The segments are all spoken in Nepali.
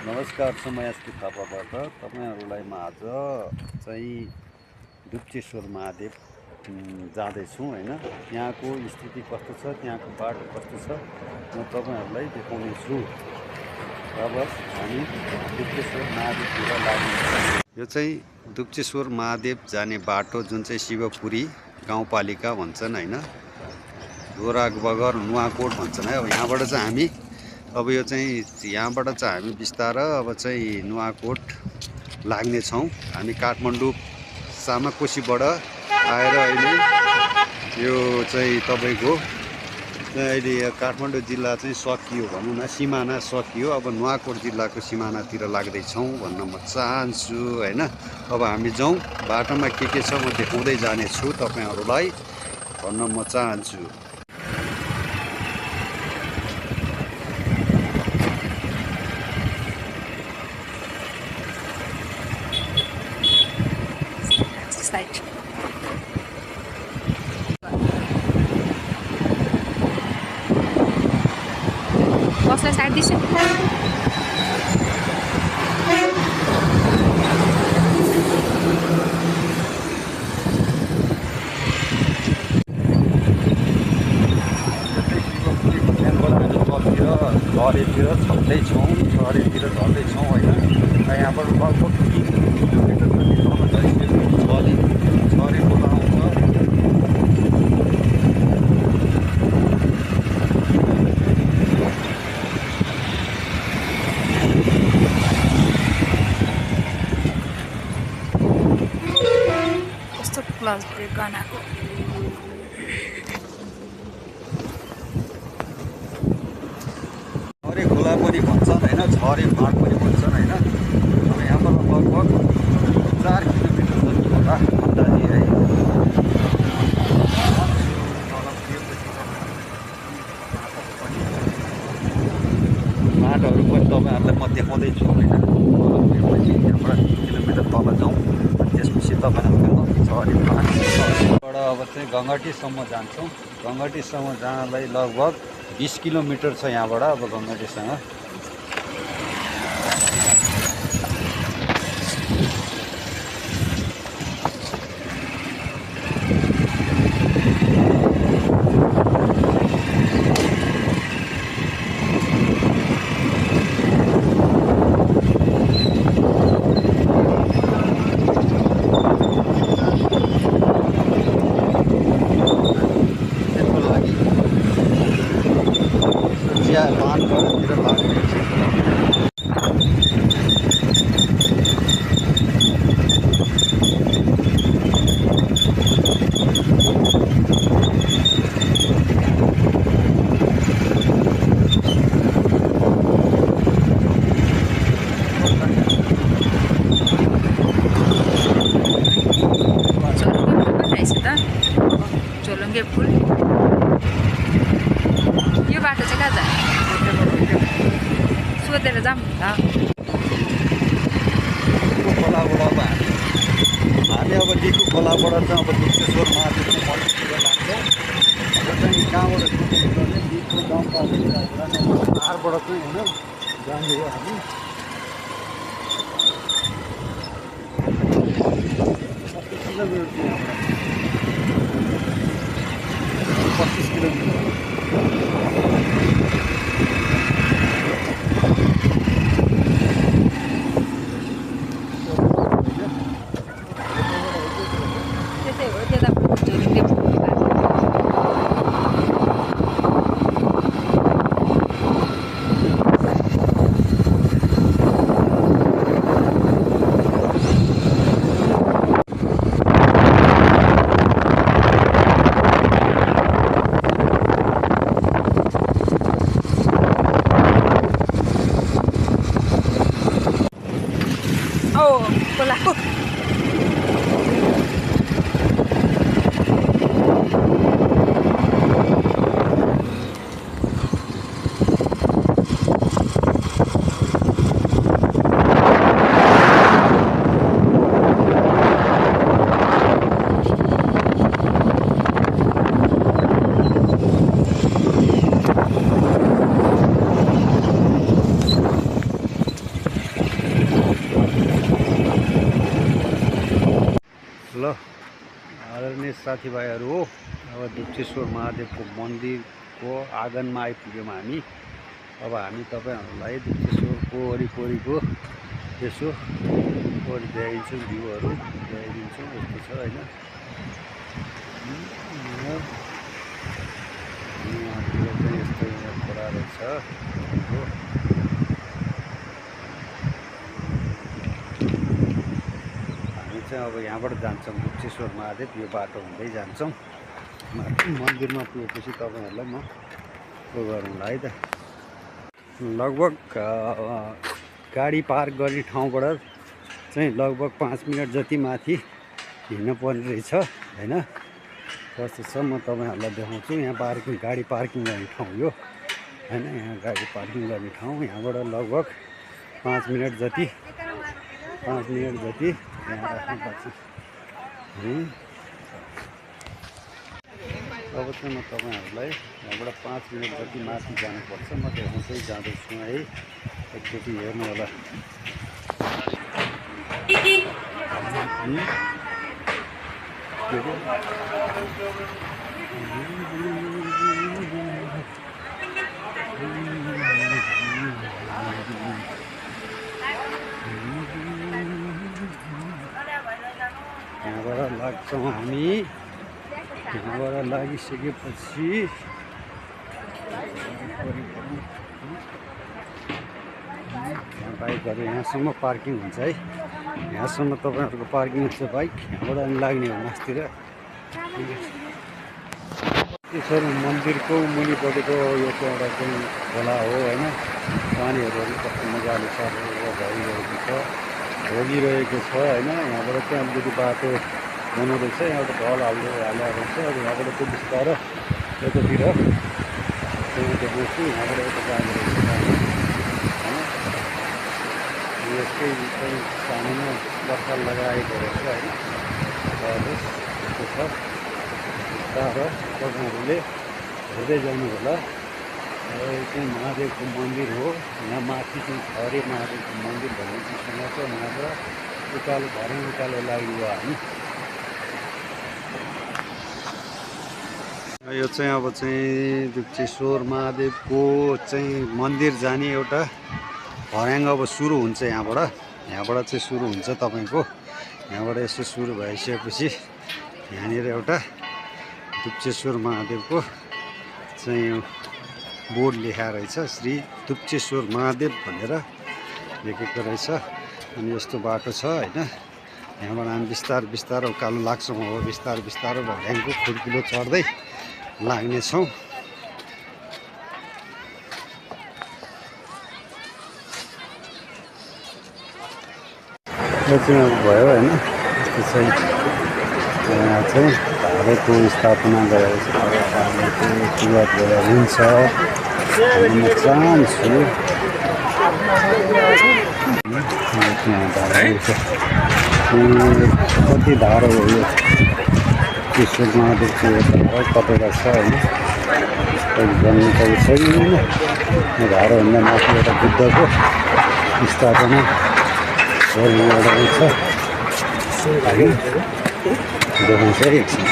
नमस्कार छ, म एसपी थापाबाट तपाईँहरूलाई म आज चाहिँ डुप्चेश्वर महादेव जाँदैछौँ होइन। त्यहाँको स्थिति कस्तो छ, त्यहाँको बाटो कस्तो छ म तपाईँहरूलाई देखाउने छु। अब हामी डुप्चेश्वर महादेवतिर लाग्नेछौँ। यो चाहिँ डुप्चेश्वर महादेव जाने बाटो जुन चाहिँ शिवपुरी गाउँपालिका भन्छन् होइन, दोरा बगर नुवाकोट भन्छन् है। अब यहाँबाट चाहिँ हामी यहाँबाट चाहिँ हामी बिस्तारै अब चाहिँ नुवाकोट लाग्नेछौँ। हामी काठमाडौँ सामाकोसीबाट आएर अहिले यो चाहिँ तपाईँको अहिले काठमाडौँ जिल्ला चाहिँ सकियो भनौँ न, सिमाना सकियो। अब नुवाकोट जिल्लाको सिमानातिर लाग्दैछौँ भन्न म चाहन्छु होइन। अब हामी जाउँ, बाटोमा के छ म देखाउँदै जानेछु तपाईँहरूलाई भन्न म चाहन्छु। कसलाई साइड दिन्छु? झरेतिर झर्दैछौँ होइन। यहाँबाट लगभग 3 किलोमिटर जति तल झरे खोला आउँछ। कस्तो क्लच ब्रेक गनाको झरे खोला पनि भन्छन् होइन, झरे फाँट पनि भन्छन् होइन। अब यहाँबाट लगभग 4 किलोमिटर जति होला अन्दाजी है। बाटोहरू पनि तपाईँहरूलाई म देखाउँदैछु होइन। यहाँबाट 3 किलोमिटर तल जाउँ, त्यसपछि तपाईँहरूको झरे फाँटबाट अब चाहिँ गङ्गटीसम्म जान्छौँ। गङ्गटीसम्म जानलाई लगभग 20 किलोमिटर छ यहाँबाट अब गङ्गटीसँग। झोलुङ्गे फुल यो बाटो चाहिँ कहाँ जाने? सोधेर जाऊँ न। खोलाबाट अब हामी अब लिखु खोलाबाट चाहिँ अब डुप्चेश्वर महादेवको मन्दिरतिर लाग्छौँ। अब चाहिँ कहाँबाट सुरु गर्ने, लिखु गाउँपालिकाबाट चाहिँ होइन जाने हो हामी। 25 किलोमिटर। त्यसै हो, त्यता झोलुङ्गे फुल खोला साथीभाइहरू हो, अब दुप्चेश्वर महादेवको मन्दिरको आँगनमा आइपुग्यौँ हामी। अब हामी तपाईँहरूलाई दुप्चेश्वरको वरिपरिको यसो देखाइदिन्छौँ, भ्यूहरू देखाइदिन्छौँ। यस्तो छ होइन। यहाँतिर चाहिँ यस्तो यहाँ खोला रहेछ हो। हामी चाहिँ अब यहाँबाट जान्छौँ दुप्चेश्वर महादेव, यो बाटो हुँदै जान्छौँ। मन्दिरमा पुगेपछि तपाईँहरूलाई म उयो गरौँला है त। लगभग गाडी पार्क गर्ने ठाउँबाट चाहिँ लगभग 5 मिनट जति माथि हिँड्नु पर्ने रहेछ होइन। कस्तो छ म तपाईँहरूलाई देखाउँछु। यहाँ पार्किङ, गाडी पार्किङ गर्ने ठाउँ यो होइन। यहाँ गाडी पार्किङ गर्ने ठाउँ, यहाँबाट लगभग 5 मिनट जति यहाँ राख्नुपर्छ। अब चाहिँ म तपाईँहरूलाई यहाँबाट 5 मिनट जति माथि जानुपर्छ। म देखाउँदै जाँदैछु है, एकचोटि हेर्नु होला। यहाँबाट लाग्छौँ हामी। यहाँबाट लागिसकेपछि बाइकहरू यहाँसम्म पार्किङ हुन्छ है। यहाँसम्म तपाईँहरूको पार्किङ हुन्छ बाइक, यहाँबाट पनि लाग्ने हो मासतिर। त्यसरी मन्दिरको मुनिपट्टिको यो चाहिँ एउटा चाहिँ खोला हो होइन। पानीहरू कस्तो मजाले भइरहेको छ, भोगिरहेको छ होइन। यहाँबाट चाहिँ अलिकति बाटो बनाउँदैछ, यहाँबाट ढल हालेको रहेछ। अब यहाँबाट चाहिँ बिस्तारो यतातिर चाहिँ देख्दैछु, यहाँबाट यता जाने रहेछ होइन। यसकै चाहिँ सानोमा बर्खा लगाएको रहेछ होइन। यस्तो छ, बिस्तारो तपाईँहरूले हेर्दै जानु होला। यो चाहिँ महादेवको मन्दिर हो। यहाँ माथि चाहिँ हरे महादेवको मन्दिर भन्ने चाहिँ सुनेको। यहाँबाट उकालो भरे उकालो लाग्यो हामी। यो चाहिँ अब चाहिँ दुप्चेश्वर महादेवको चाहिँ मन्दिर जाने एउटा भर्याङ अब सुरु हुन्छ। यहाँबाट चाहिँ सुरु हुन्छ तपाईँको। यहाँबाट यसो सुरु भइसकेपछि यहाँनिर एउटा दुप्चेश्वर महादेवको चाहिँ बोर्ड लेखाएको रहेछ, श्री दुप्चेश्वर महादेव भनेर लेखेको रहेछ। अनि यस्तो बाटो छ होइन। यहाँबाट हामी बिस्तारो उकालो लाग्छौँ। अब बिस्तारो भर्याङको खुड्किलो चढ्दै लाग्नेछौँ। यो चाहिँ अब भयो होइन। यस्तो चाहिँ यहाँ चाहिँ धारोको स्थापना गरेको छ। पानीको सुरुवात गरेर हुन्छ। म चाहन्छु कति धारो हो यो दुप्चेश्वर महादेवको धारो कतैका छ होइन। जन्म त छैन। यो धारोभन्दा माथि एउटा बुद्धको स्थापना गर्ने एउटा छ होइन। देखाउँछ है एकछिन।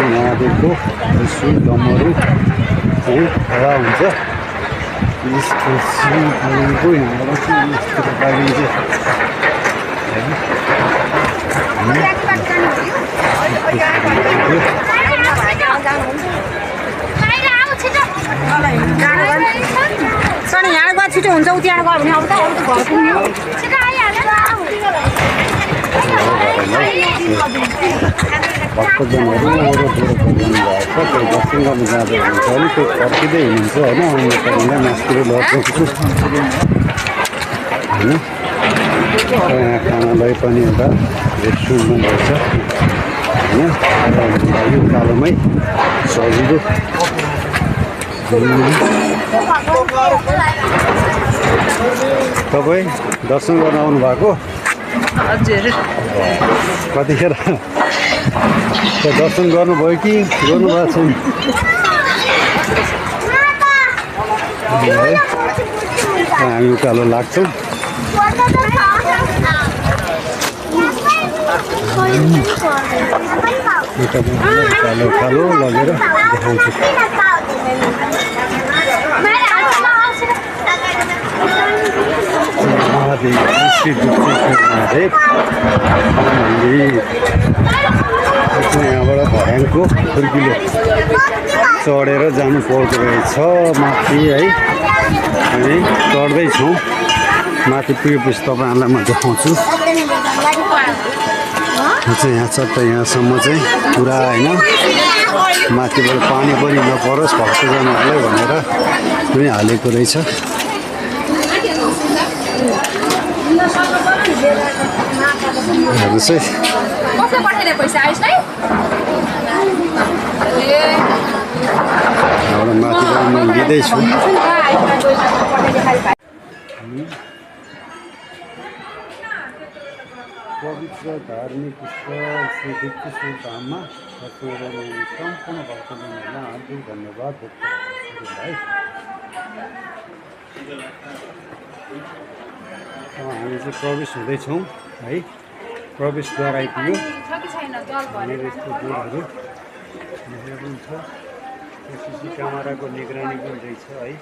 महादेवको शिव डमरू चाहिँ खडा हुन्छ। यसपछि तपाईँको यहाँबाट चाहिँ यस्तो पाइन्छ सर यहाँ गएर छिटो हुन्छ। उति गयो भने अब त घर पुग्यो। भक्तजनहरू वरपर जानुभएको छ। त्यो दर्शन गर्नु जाँदै हुनुहुन्छ भने त्यो फर्किँदै हुनुहुन्छ होइन। आउनु तपाईँलाई मास्तिर लग्छु होइन। यहाँ खानालाई पनि एउटा रेस्टुरेन्टमा रहेछ होइन। लागि उकालोमै सजिलो। तपाईँ दर्शन गर्न आउनु भएको? हजुर। कतिखेर? दर्शन गर्नुभयो कि गर्नुभएको छैन? हामी उकालो लाग्छौँ। उकालो उकालो लगेर देखाउँछु। महादेव श्री दुप्तेश्वर महादेव मन्दिर। यहाँबाट भयाङको खुर्किलो चढेर जानु पर्दो रहेछ माथि है। हामी चढ्दैछौँ, माथि पुगेपछि तपाईँहरूलाई म देखाउँछु। चाहिँ यहाँ चट्ट यहाँसम्म चाहिँ पुरा होइन, माथिबाट पानी पनि नपरोस् भक्तजनहरूलाई भनेर पनि हालेको रहेछ। हेर्नुहोस् है, माथिबाट म लिँदैछु। पवित्र धार्मिक स्थल श्री दुप्तेश्वर धाममा सम्पूर्ण भक्तजनहरूलाई हार्दिक धन्यवाद व्यक्त गर्छु है। अब हामी चाहिँ प्रवेश हुँदैछौँ है। प्रवेशद्वार आइपुग्यो। यहाँनिर यस्तो बोर्डहरू लेखेको हुन्छ। सिसी क्यामेराको निगरानी पनि रहेछ है।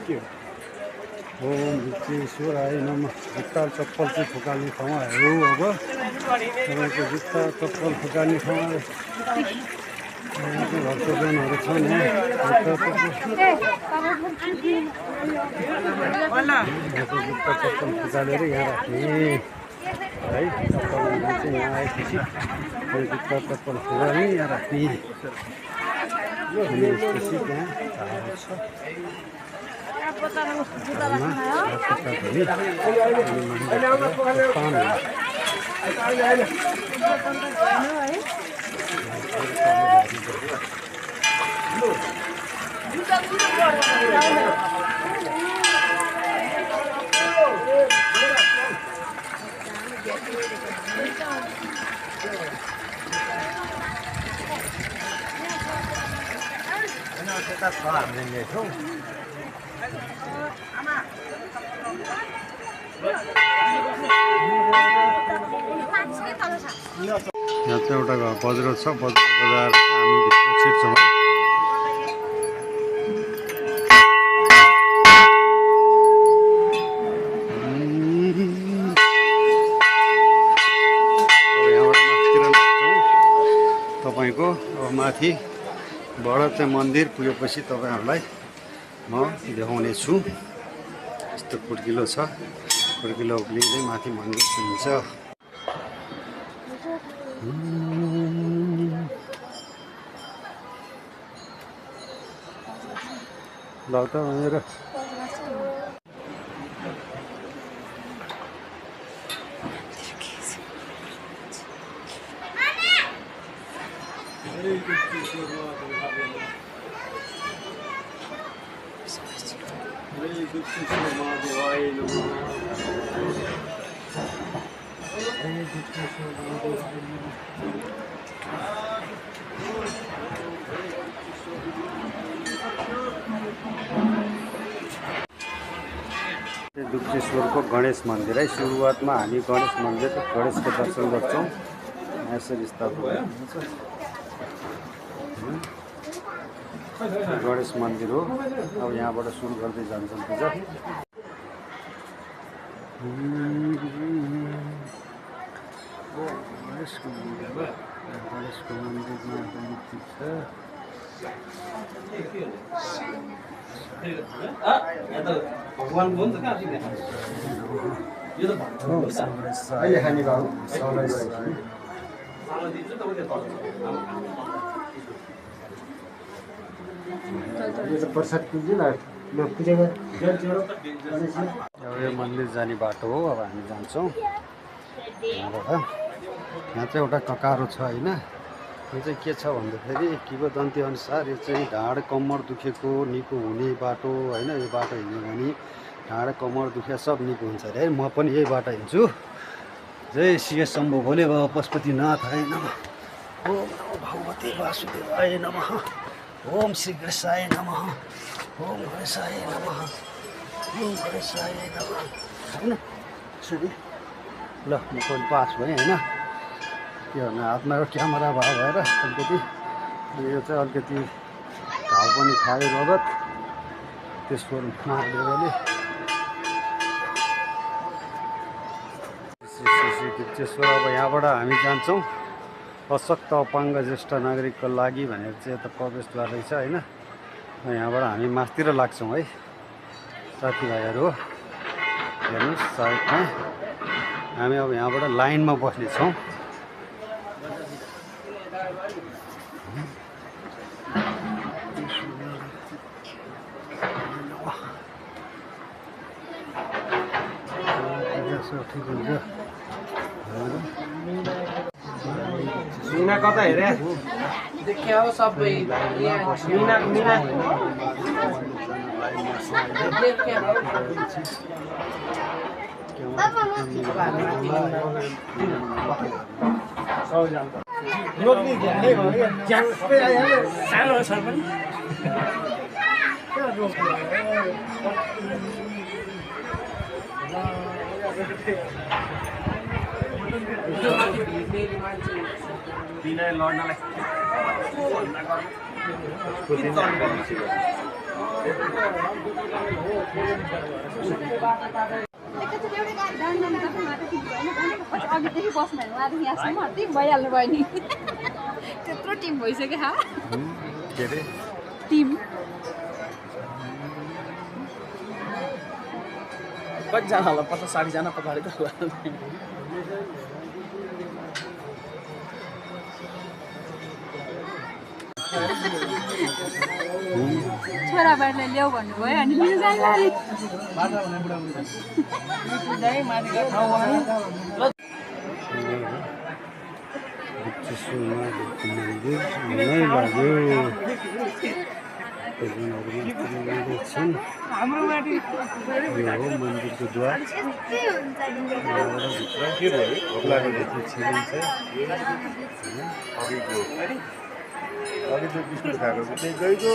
के हो ओम दुप्तेश्वर आए नमः। जुत्ता चप्पल चाहिँ फुकाल्ने ठाउँ आयो। अब तपाईँको जुत्ता चप्पल फुकाल्ने ठाउँ आयो। भक्तजनहरू छन् यहाँ। जुत्ता चप्पल फुकालेर यहाँ राख्ने है। चप्पल चाहिँ यहाँ आएपछि जुत्ता चप्पल फुकाल्ने यहाँ राख्ने। त्यसपछि त्यहाँ झाडु छ। यहाँ चाहिँ एउटा बजार छ। बजार हामी भित्र छिर्छौँ। यहाँबाट माथितिर लाग्छौँ। तपाईँको अब माथिबाट चाहिँ मन्दिर पुगेपछि तपाईँहरूलाई म देखाउने छु। यस्तो खुड्किलो छ। खुड्किलो उक्लिँदै माथि मन्दिर सुनिन्छ। ल त भनेर दुप्तेश्वरको गणेश मन्दिर है। सुरुवातमा हामी गणेशको दर्शन गर्छौँ। यसरी स्थापना गणेश मन्दिर हो। अब यहाँबाट सुरु गर्दै जान्छौँ पूजा। गणेशको मन्दिरमा मूर्ति छ। भगवान बोल्छ क्या यो त अहिले खाने बाबु यो त प्रसाद पुग्दैन ल पूजा गर। यो मन्दिर जाने बाटो हो। अब हामी जान्छौँ यहाँबाट। यहाँ चाहिँ एउटा ककारो छ होइन। यो चाहिँ के छ भन्दाखेरि किंवदन्ती अनुसार यो चाहिँ ढाड कम्मर दुखेको निको हुने बाटो होइन। यो बाटो हिँड्यो भने ढाड कमर दुखिया सब निको हुन्छ अरे है। म पनि यही बाटो हिँड्छु। जय श्री शम्भु भोले बाबा पशुपतिनाथाय नमः। ओम नमो भगवते वासुदेवाय नमः। ओम श्री कृष्णाय नमः। ओम गणेशाय नमः। ओम गणेशाय नमः। होइन यसरी ल म पनि पास भएँ होइन। के भन्नु हातमा क्यामेरा भएर अलिकति यो चाहिँ अलिकति घाउ पनि खायो रगत त्यसको महादेवले श्री दिप्तेश्वर। अब यहाँबाट हामी जान्छौँ अशक्त अपाङ्ग ज्येष्ठ नागरिकको लागि भनेर चाहिँ यता प्रवेशद्वार रहेछ होइन। यहाँबाट हामी मास्तिर लाग्छौँ है साथीभाइहरू। हेर्नुहोस् साइडमा हामी अब यहाँबाट लाइनमा बस्नेछौँ। ठिक हुन्छ। मिना कता हेरे देखिया हो सबै मिना मिना सानो छ पनि बिना लड्नलाई अघिदेखि बस्नु उहाँदेखि यहाँसम्म त्यही भइहाल्नु भयो नि। त्यत्रो टिम भइसक्यो हा के अरे टिम कतिजना होला 50-60 जना पछाडि त होला। छोराबारीलाई ल्याऊ भन्नुभयो अनि लिनु जानु अरे। दिप्तेश्वर महादेवको मन्दिर नै लाग्यो। छन् यो हो मन्दिरको द्वार। के भयो खोलादेखि छिरिन्छ अघि जो बिस्कुट खाएको त्यही गइको।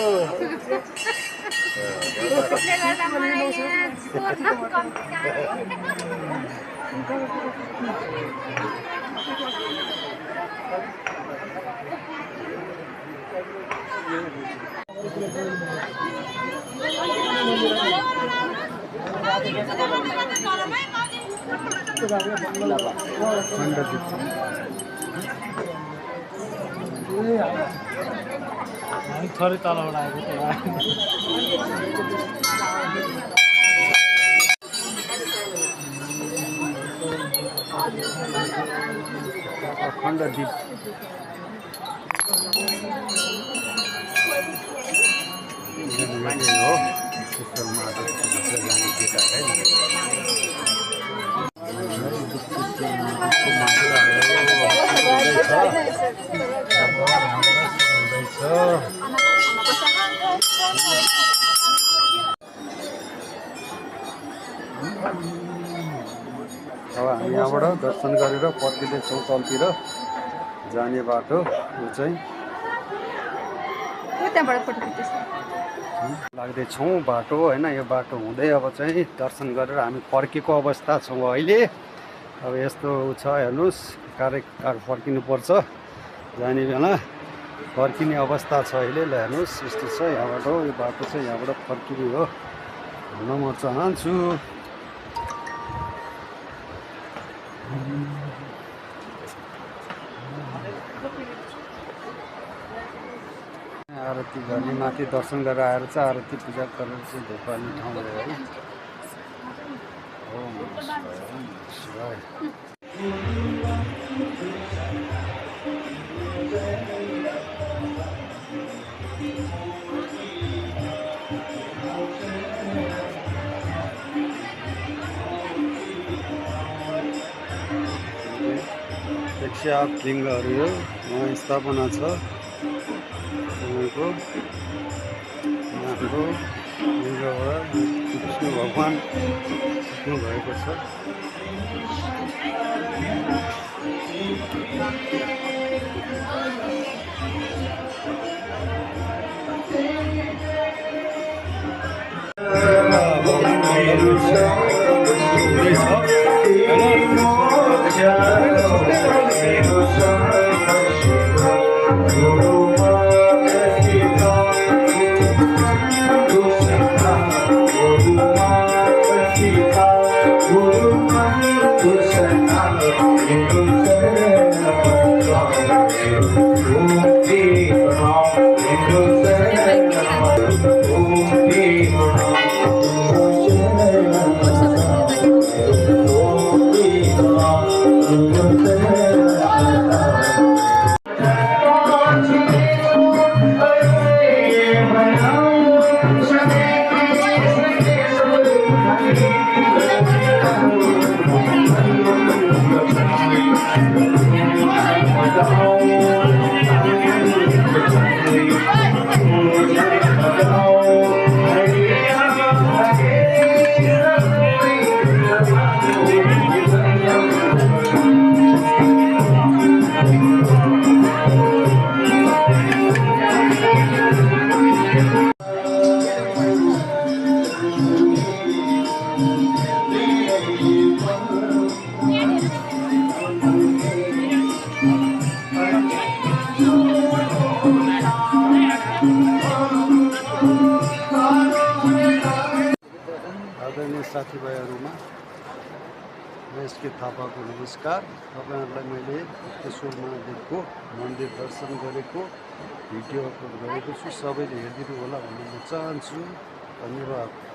थोरै तलबाट आएको अखण्ड दीप हो ईश्वर महादेवको भित्र जाने गेटा है। अब हामी यहाँबाट दर्शन गरेर फर्किँदैछौँ तलतिर जाने बाटो। यो चाहिँ लाग्दैछौँ बाटो होइन। यो बाटो हुँदै अब चाहिँ दर्शन गरेर हामी फर्केको अवस्था छौँ अहिले। अब यस्तो छ हेर्नुहोस् कार फर्किनुपर्छ जाने बेला फर्किने अवस्था छ अहिले। ल हेर्नुहोस् यस्तो छ यहाँबाट यो बाटो चाहिँ यहाँबाट फर्किने हो भन्न म चाहन्छु। आरती गर्ने माथि दर्शन गरेर आएर चाहिँ आरती पूजा गरेर चाहिँ धुपाल्ने ठाउँ हो है। ओम शिवाय। शिक्षा लिङ्गहरू यो यहाँ स्थापना छ। हाम्रो यहाँबाट विष्णु भगवान पुग्नु भएको छ। आदरणीय साथीभाइहरूमा एसके थापाको नमस्कार। तपाईँहरूलाई मैले गुप्तेश्वर महादेवको मन्दिर दर्शन गरेको भिडियो अपलोड गरेको छु, सबैले हेरिदिनु होला भन्ने म चाहन्छु। धन्यवाद।